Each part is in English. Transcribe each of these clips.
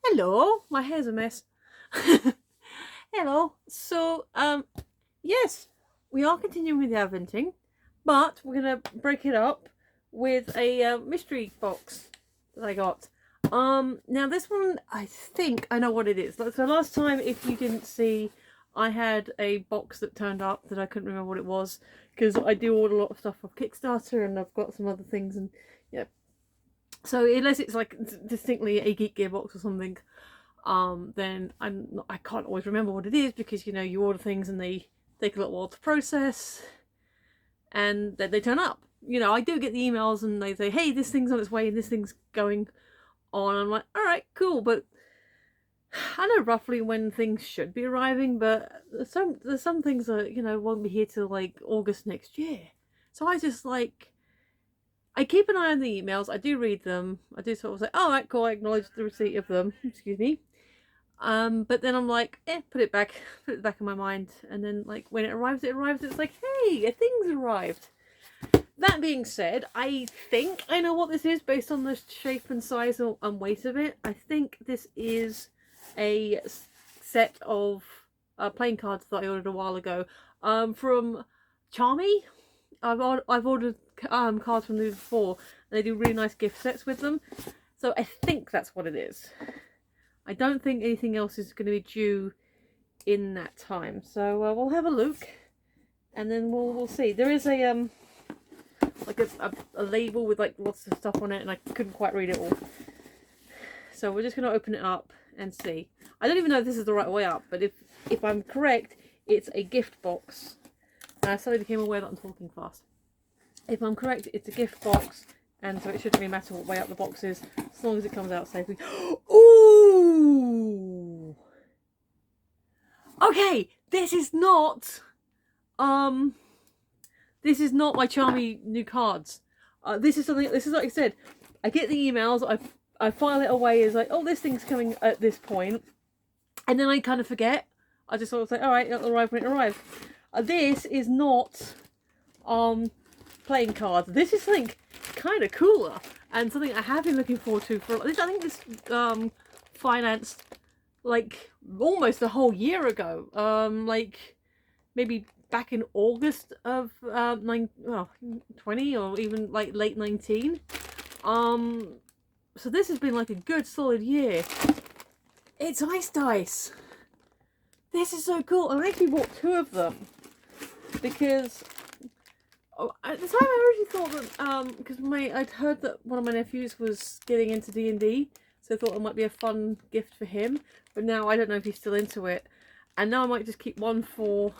Hello, my hair's a mess. Hello. Yes, we are continuing with the adventing, but we're gonna break it up with a mystery box that I got. Now this one, I think I know what it is. So last time, if you didn't see, I had a box that turned up that I couldn't remember what it was because I do order a lot of stuff off Kickstarter, and I've got some other things, and yeah. So unless it's like distinctly a Geek Gear box or something, then I can't always remember what it is because you order things and they take a little while to process, and then they turn up. I do get the emails and they say, "Hey, this thing's on its way and this thing's going on." I'm like, "All right, cool," but I know roughly when things should be arriving, but there's some things that won't be here till like August next year. So I keep an eye on the emails. I do read them. I do sort of say, "All right, cool." I acknowledge the receipt of them. Excuse me. But then I'm like, put it back, put it back in my mind, and then like when it arrives, it arrives. It's like, hey, a thing's arrived. That being said, I think I know what this is based on the shape and size and weight of it. I think this is a set of playing cards that I ordered a while ago. From Charmy. I've ordered cards from them before, and they do really nice gift sets with them. So I think that's what it is. I don't think anything else is going to be due in that time. So we'll have a look, and then we'll see. There is a like a label with like lots of stuff on it, and I couldn't quite read it all. So we're just going to open it up and see. I don't even know if this is the right way up, but if I'm correct, it's a gift box. And I suddenly became aware that I'm talking fast. If I'm correct, it's a gift box, and so it shouldn't really matter what way up the box is, as long as it comes out safely. Ooh! Okay, this is not my Charmy new cards. This is something. This is like I said. I get the emails. I file it away as like, oh, this thing's coming at this point, and then I kind of forget. I just sort of say, all right, it'll arrive when it arrives. This is not playing cards. This is something kind of cooler and something I have been looking forward to for. I think this financed like almost a whole year ago. Like maybe back in August of 20 or even like late 19. So this has been like a good solid year. It's Ice Dice. This is so cool. And I actually bought two of them because at the time I originally thought that because I'd heard that one of my nephews was getting into D&D, so I thought it might be a fun gift for him. But now I don't know if he's still into it, and now I might just keep one for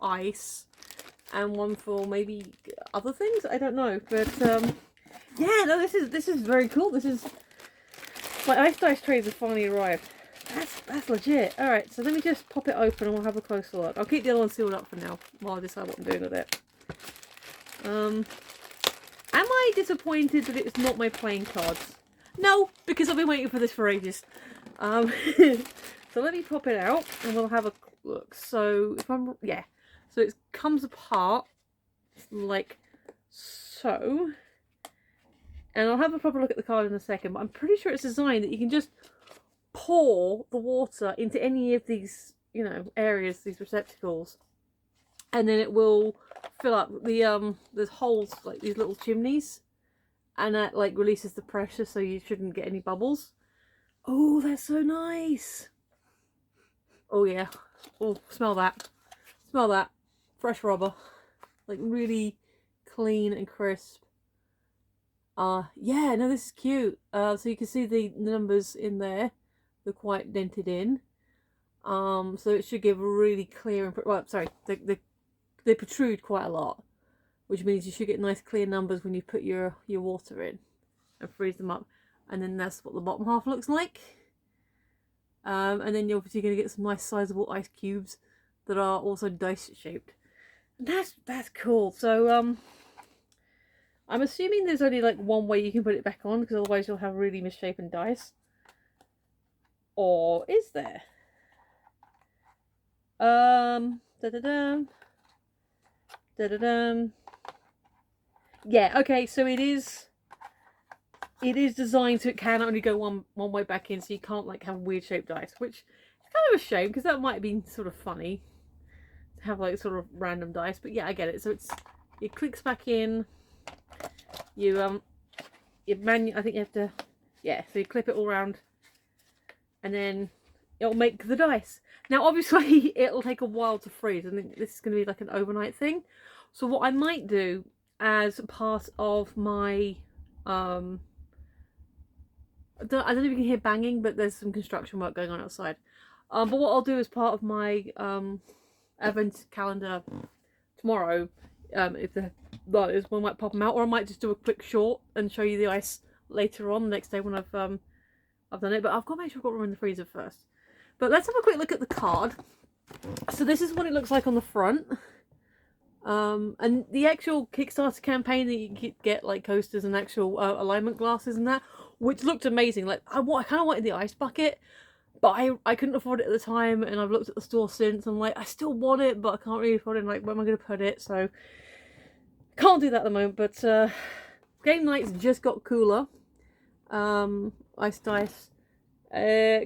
ice and one for maybe other things. I don't know, but yeah, no, this is very cool. This is my Ice Dice trays have finally arrived. That's legit. All right, so let me just pop it open and we'll have a closer look. I'll keep the other one sealed up for now while I decide what I'm doing with it. Am I disappointed that it's not my playing cards? No, because I've been waiting for this for ages. So let me pop it out and we'll have a look. So so it comes apart like so. And I'll have a proper look at the card in a second, but I'm pretty sure it's designed that you can just pour the water into any of these, areas, these receptacles, and then it will fill up the there's holes like these little chimneys, and that like releases the pressure, so you shouldn't get any bubbles. Oh, that's so nice. Oh yeah. Oh, smell that. Smell that. Fresh rubber. Like really clean and crisp. Yeah, no, this is cute. So you can see the numbers in there. They're quite dented in. So it should give a really clear and well, sorry, they protrude quite a lot, which means you should get nice clear numbers when you put your water in and freeze them up. And then that's what the bottom half looks like. And then you're obviously going to get some nice sizable ice cubes that are also dice shaped. And that's cool. So I'm assuming there's only like one way you can put it back on, because otherwise you'll have really misshapen dice. Or is there? Da-da-dum. Da-da-dum. Yeah, okay, so it is it is designed so it can only go one way back in, so you can't like have weird shaped dice, which is kind of a shame because that might have been sort of funny to have like sort of random dice. But yeah, I get it. So it clicks back in. I think you have to, yeah. So you clip it all around, and then it'll make the dice. Now, obviously, it'll take a while to freeze, and this is going to be like an overnight thing. So what I might do as part of my I don't know if you can hear banging, but there's some construction work going on outside. But what I'll do as part of my advent calendar tomorrow, if the light is, one might pop them out, or I might just do a quick short and show you the ice later on the next day when I've done it. But I've got to make sure I've got room in the freezer first. But let's have a quick look at the card. So this is what it looks like on the front. And the actual Kickstarter campaign that you can get like coasters and actual alignment glasses and that, which looked amazing. Like I kind of wanted the ice bucket, but I couldn't afford it at the time, and I've looked at the store since. I'm like, I still want it, but I can't really afford it. Like, where am I going to put it? So can't do that at the moment. But Game Night's just got cooler. Ice dice.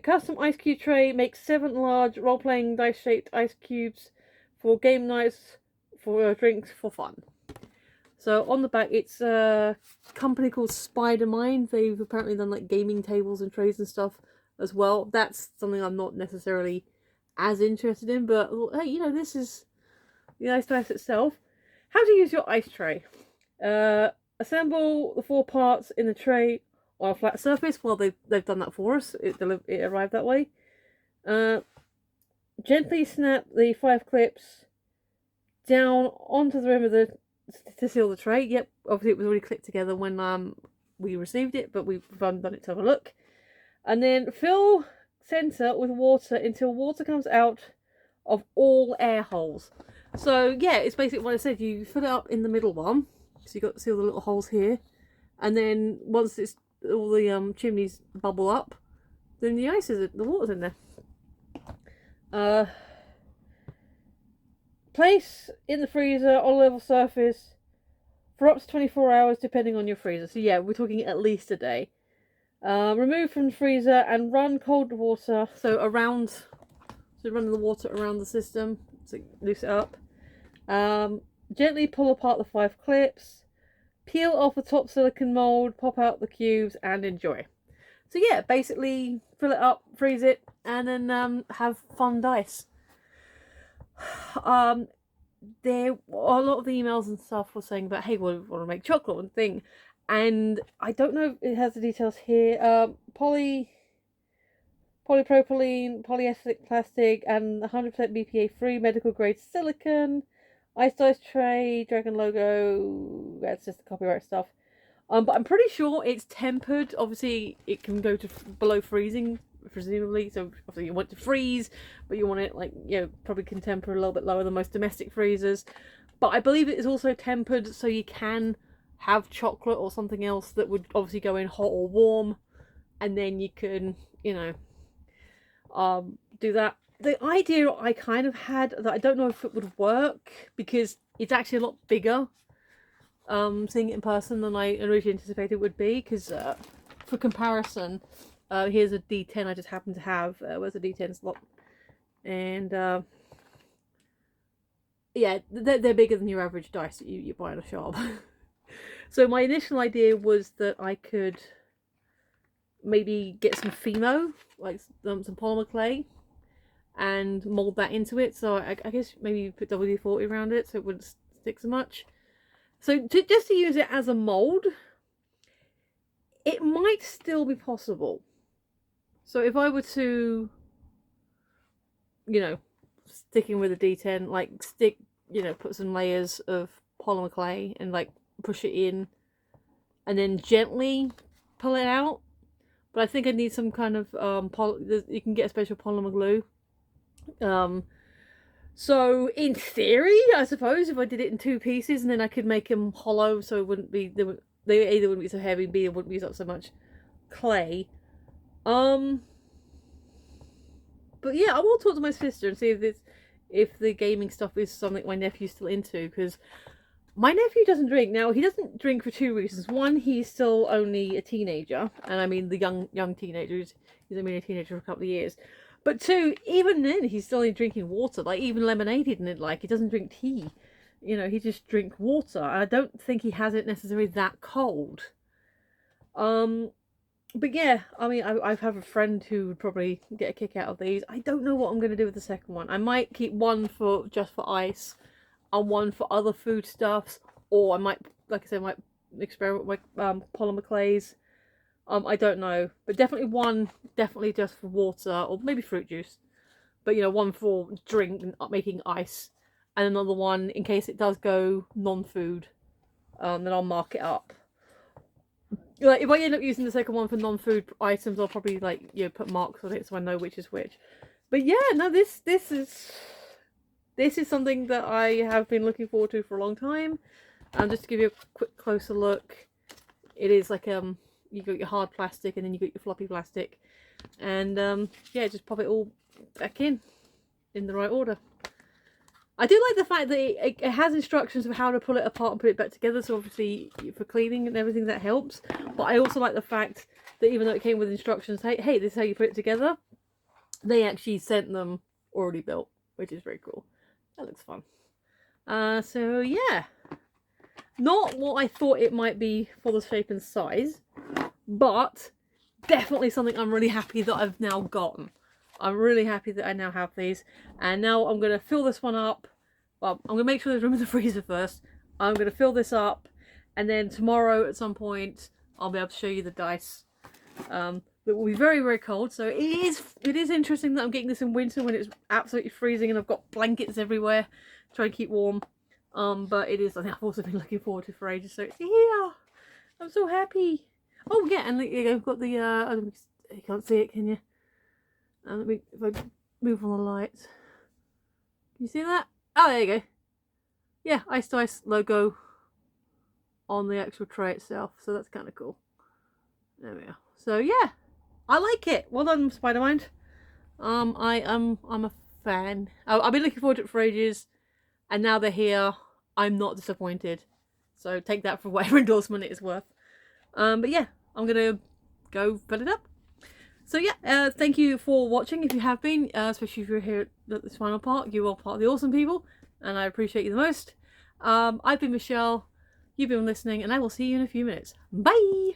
Custom ice cube tray makes 7 large role-playing dice-shaped ice cubes for game nights, for drinks, for fun. So on the back, it's a company called Spidermind. They've apparently done like gaming tables and trays and stuff as well. That's something I'm not necessarily as interested in, but hey, you know, this is the ice dice itself. How to use your ice tray. Assemble the 4 parts in the tray on a flat surface. Well, they've done that for us. It arrived that way. Gently snap the 5 clips down onto the rim of to seal the tray. Yep, obviously it was already clicked together when we received it, but we've done it to have a look. And then fill center with water until water comes out of all air holes. So yeah, it's basically what I said. You fill it up in the middle one, so you got to seal the little holes here, and then once it's all the chimneys bubble up, then the water's in there. Place in the freezer on a level surface for up to 24 hours depending on your freezer. So yeah, we're talking at least a day. Remove from the freezer and run cold water. So running the water around the system to loose it up. Gently pull apart the 5 clips. Peel off the top silicone mold, pop out the cubes, and enjoy. So yeah, basically fill it up, freeze it, and then have fun dice. There a lot of the emails and stuff were saying about, hey, we want to make chocolate and thing, and I don't know if it has the details here. Polypropylene, polyethylene plastic, and 100% BPA free medical grade silicone. Ice dice tray, dragon logo. That's just the copyright stuff. But I'm pretty sure it's tempered. Obviously, it can go to below freezing, presumably. So obviously you want it to freeze, but you want it like, you know, probably can temper a little bit lower than most domestic freezers. But I believe it is also tempered, so you can have chocolate or something else that would obviously go in hot or warm, and then you can, you know, do that. The idea I kind of had that I don't know if it would work because it's actually a lot bigger seeing it in person than I originally anticipated it would be, because for comparison, here's a D10 I just happen to have. Where's the D10 slot? And yeah, they're bigger than your average dice that you buy in a shop. So my initial idea was that I could maybe get some Fimo, like some polymer clay, and mold that into it. So I guess maybe put WD-40 around it so it wouldn't stick so much. So just to use it as a mold, it might still be possible. So if I were to, you know, sticking with a D10, like put some layers of polymer clay and like push it in and then gently pull it out. But I think I need some kind of you can get a special polymer glue. So in theory, I suppose if I did it in 2 pieces and then I could make them hollow, so it wouldn't be, they either wouldn't be so heavy, B, it wouldn't use up so much clay. But yeah, I will talk to my sister and see if the gaming stuff is something my nephew's still into, because My nephew doesn't drink. Now, he doesn't drink for two reasons. One, he's still only a teenager, and I mean the young teenagers. He's only been a teenager for a couple of years. But two, even then, he's still only drinking water. Like, even lemonade he didn't like. He doesn't drink tea. You know, he just drinks water. I don't think he has it necessarily that cold. But yeah, I mean, I have a friend who would probably get a kick out of these. I don't know what I'm going to do with the second one. I might keep one for just for ice, and one for other foodstuffs, or I might, like I said, might experiment with polymer clays. I don't know, but definitely one, definitely just for water or maybe fruit juice. But you know, one for drink and making ice, and another one in case it does go non-food. Then I'll mark it up. Like if I end up using the second one for non-food items, I'll probably like put marks on it so I know which is which. But yeah, no, this is something that I have been looking forward to for a long time. Just to give you a quick closer look, it is like you got your hard plastic and then you got your floppy plastic, and yeah, just pop it all back in the right order. I do like the fact that it has instructions of how to pull it apart and put it back together, so obviously for cleaning and everything that helps. But I also like the fact that even though it came with instructions, hey, this is how you put it together, they actually sent them already built, which is very cool. That looks fun. So yeah, not what I thought it might be for the shape and size, but definitely something I'm really happy that I've now gotten. I'm really happy that I now have these, and now I'm going to fill this one up. Well, I'm going to make sure there's room in the freezer first. I'm going to fill this up, and then tomorrow at some point I'll be able to show you the dice. It will be very, very cold, so it is interesting that I'm getting this in winter when it's absolutely freezing and I've got blankets everywhere to try and keep warm. But it is something I've also been looking forward to for ages, so it's here. I'm so happy. Oh yeah, and I've got the you can't see it, can you? Let me, if I move on the lights, can you see that? Oh, there you go. Yeah, Ice to Ice logo on the actual tray itself, so that's kind of cool. There we are. So yeah, I like it. Well done, Spidermind. I'm a fan. I've been looking forward to it for ages, and now they're here. I'm not disappointed. So take that for whatever endorsement it is worth. But yeah, I'm gonna go fill it up. So yeah, thank you for watching if you have been, especially if you're here at this final part. You are part of the awesome people, and I appreciate you the most. I've been Michelle, you've been listening, and I will see you in a few minutes. Bye!